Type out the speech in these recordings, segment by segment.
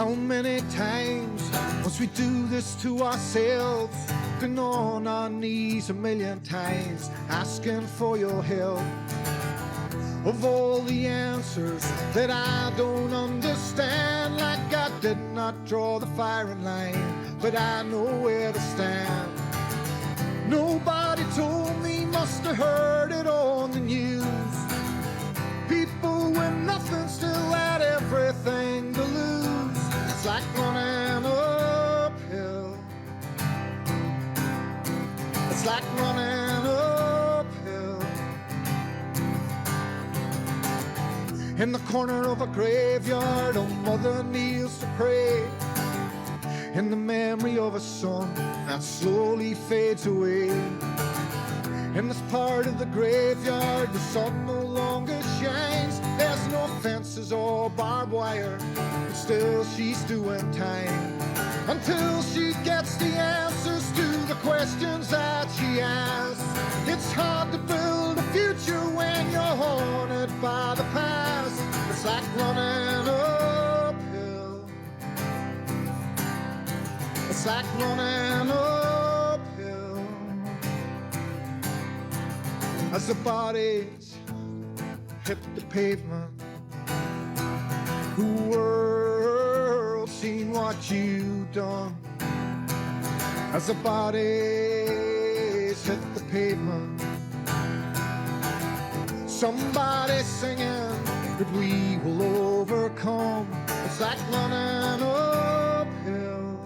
How many times must we do this to ourselves? Been on our knees a million times, asking for your help. Of all the answers that I don't understand, like I did not draw the firing line, but I know where to stand. Nobody told me, must have heard it on the news. People with nothing still had everything to lose. It's like running uphill. It's like running uphill. In the corner of a graveyard, a mother kneels to pray, in the memory of a son that slowly fades away. In this part of the graveyard, the sun no longer shines. There's no fences or barbed wire, but still she's doing time until she gets the answers to the questions that she asks. It's hard to build a future when you're haunted by the past. It's like running uphill. It's like running uphill. As the bodies hit the pavement, the world seen what you've done. As the bodies hit the pavement, somebody singing that we will overcome. It's like running uphill.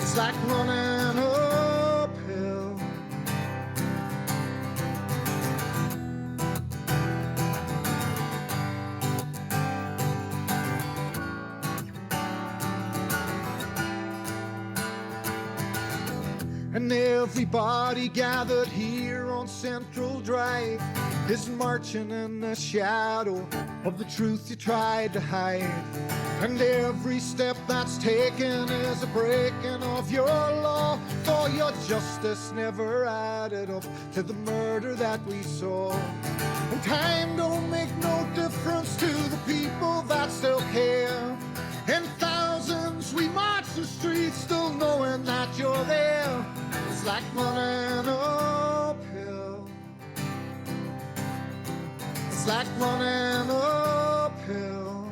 It's like running uphill. And everybody gathered here on Central Drive is marching in the shadow of the truth you tried to hide. And every step that's taken is a breaking of your law, for your justice never added up to the murder that we saw. And time don't make no difference to the people that still care. In thousands we march the streets still knowing that you're there. It's like running uphill. It's like running uphill.